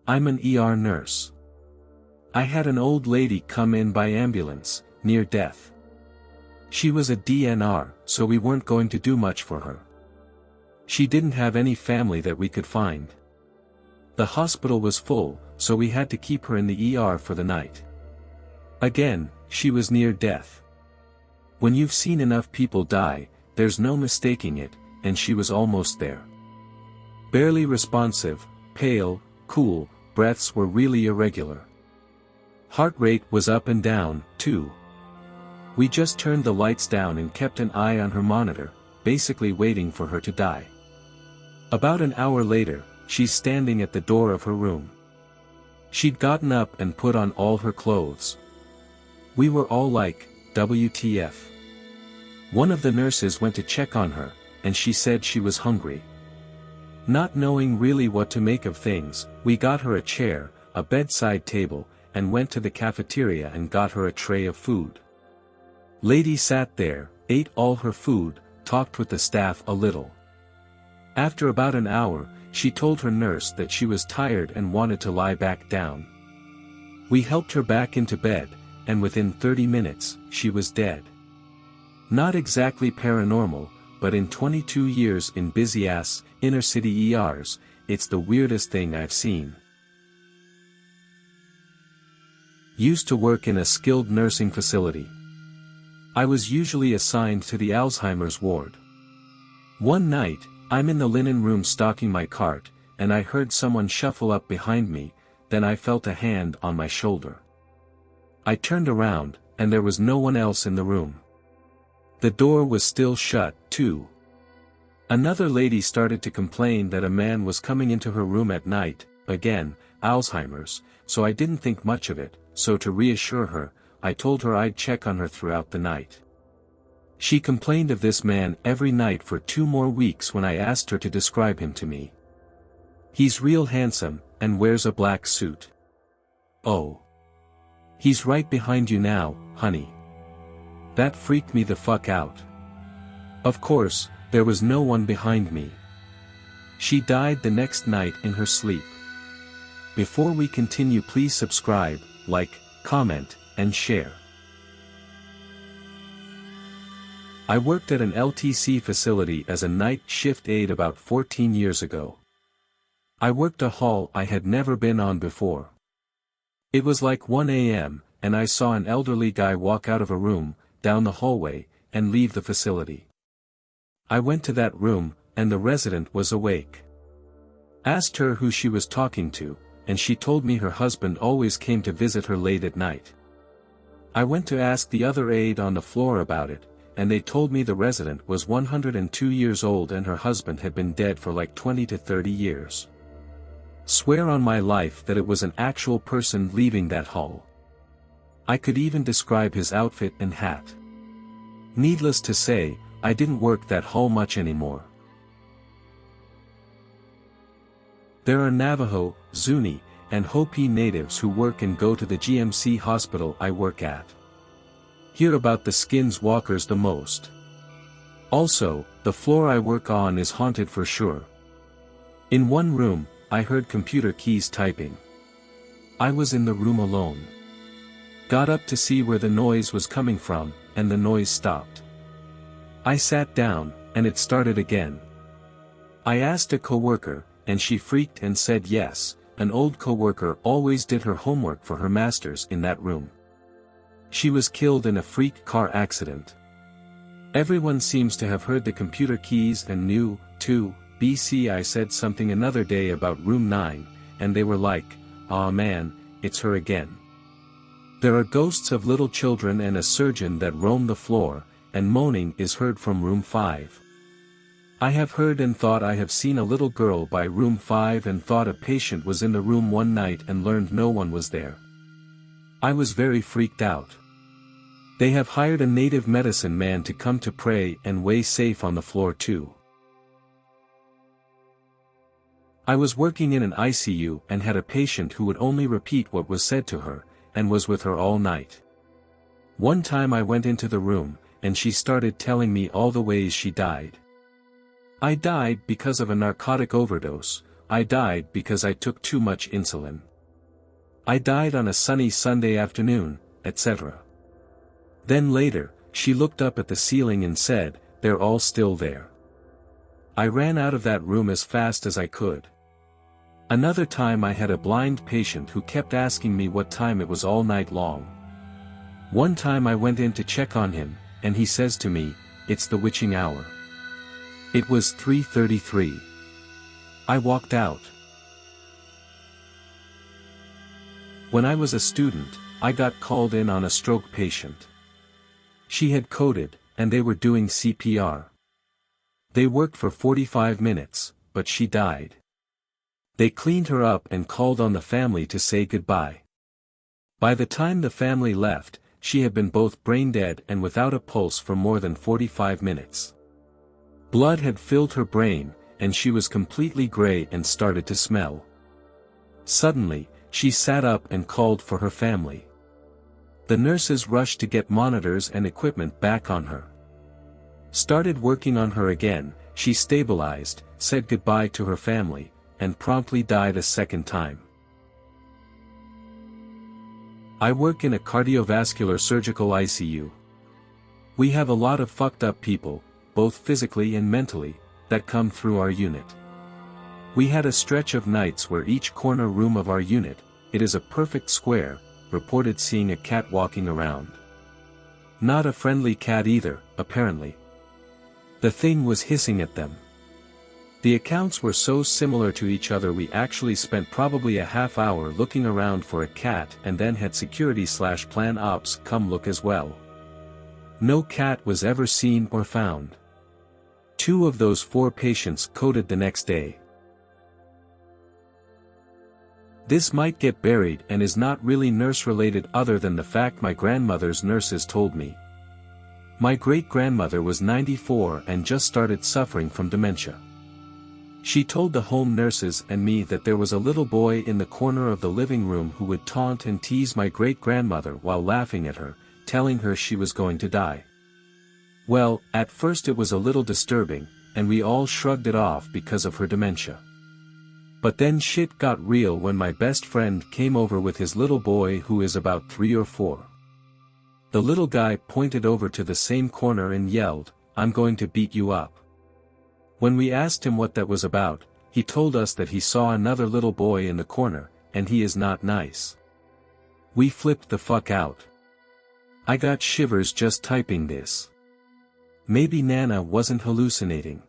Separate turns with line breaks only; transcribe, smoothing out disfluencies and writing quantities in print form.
I'm an ER nurse. I had an old lady come in by ambulance, near death. She was a DNR, so we weren't going to do much for her. She didn't have any family that we could find. The hospital was full, so we had to keep her in the ER for the night. Again, she was near death. When you've seen enough people die, there's no mistaking it, and she was almost there. Barely responsive, pale, cool, breaths were really irregular. Heart rate was up and down, too. We just turned the lights down and kept an eye on her monitor, basically waiting for her to die. About an hour later, she's standing at the door of her room. She'd gotten up and put on all her clothes. We were all like, WTF. One of the nurses went to check on her, and she said she was hungry. Not knowing really what to make of things, we got her a chair, a bedside table, and went to the cafeteria and got her a tray of food. Lady sat there, ate all her food, talked with the staff a little. After about an hour, she told her nurse that she was tired and wanted to lie back down. We helped her back into bed, and within 30 minutes, she was dead. Not exactly paranormal, but in 22 years in busy-ass, inner-city ERs, it's the weirdest thing I've seen. Used to work in a skilled nursing facility. I was usually assigned to the Alzheimer's ward. One night, I'm in the linen room stocking my cart, and I heard someone shuffle up behind me, then I felt a hand on my shoulder. I turned around, and there was no one else in the room. The door was still shut, too. Another lady started to complain that a man was coming into her room at night, again, Alzheimer's, so I didn't think much of it, so to reassure her, I told her I'd check on her throughout the night. She complained of this man every night for 2 more weeks when I asked her to describe him to me. He's real handsome, and wears a black suit. Oh. He's right behind you now, honey. That freaked me the fuck out. Of course, there was no one behind me. She died the next night in her sleep. Before we continue, please subscribe, like, comment, and share. I worked at an LTC facility as a night shift aide about 14 years ago. I worked a hall I had never been on before. It was like 1 a.m., and I saw an elderly guy walk out of a room, down the hallway, and leave the facility. I went to that room, and the resident was awake. Asked her who she was talking to, and she told me her husband always came to visit her late at night. I went to ask the other aide on the floor about it, and they told me the resident was 102 years old and her husband had been dead for like 20 to 30 years. Swear on my life that it was an actual person leaving that hall. I could even describe his outfit and hat. Needless to say, I didn't work that hall much anymore. There are Navajo, Zuni, and Hopi natives who work and go to the GMC hospital I work at. Hear about the skinwalkers the most. Also, the floor I work on is haunted for sure. In one room, I heard computer keys typing. I was in the room alone. Got up to see where the noise was coming from, and the noise stopped. I sat down, and it started again. I asked a coworker, and she freaked and said yes, an old coworker always did her homework for her master's in that room. She was killed in a freak car accident. Everyone seems to have heard the computer keys and knew, too. BC I said something another day about room 9, and they were like, "Aw man, it's her again." There are ghosts of little children and a surgeon that roam the floor, and moaning is heard from room 5. I have heard and thought I have seen a little girl by room 5 and thought a patient was in the room one night and learned no one was there. I was very freaked out. They have hired a native medicine man to come to pray and weigh safe on the floor too. I was working in an ICU and had a patient who would only repeat what was said to her, and was with her all night. One time I went into the room, and she started telling me all the ways she died. I died because of a narcotic overdose, I died because I took too much insulin. I died on a sunny Sunday afternoon, etc. Then later, she looked up at the ceiling and said, "They're all still there." I ran out of that room as fast as I could. Another time I had a blind patient who kept asking me what time it was all night long. One time I went in to check on him, and he says to me, "It's the witching hour." It was 3:33. I walked out. When I was a student, I got called in on a stroke patient. She had coded, and they were doing CPR. They worked for 45 minutes, but she died. They cleaned her up and called on the family to say goodbye. By the time the family left, she had been both brain dead and without a pulse for more than 45 minutes. Blood had filled her brain, and she was completely gray and started to smell. Suddenly, she sat up and called for her family. The nurses rushed to get monitors and equipment back on her. Started working on her again, she stabilized, said goodbye to her family, and promptly died a second time. I work in a cardiovascular surgical ICU. We have a lot of fucked up people, both physically and mentally, that come through our unit. We had a stretch of nights where each corner room of our unit, it is a perfect square, reported seeing a cat walking around. Not a friendly cat either, apparently. The thing was hissing at them. The accounts were so similar to each other we actually spent probably a half hour looking around for a cat and then had security/plan ops come look as well. No cat was ever seen or found. 2 of those 4 patients coded the next day. This might get buried and is not really nurse-related other than the fact my grandmother's nurses told me. My great-grandmother was 94 and just started suffering from dementia. She told the home nurses and me that there was a little boy in the corner of the living room who would taunt and tease my great-grandmother while laughing at her, telling her she was going to die. Well, at first it was a little disturbing, and we all shrugged it off because of her dementia. But then shit got real when my best friend came over with his little boy who is about 3 or 4. The little guy pointed over to the same corner and yelled, "I'm going to beat you up." When we asked him what that was about, he told us that he saw another little boy in the corner, and he is not nice. We flipped the fuck out. I got shivers just typing this. Maybe Nana wasn't hallucinating.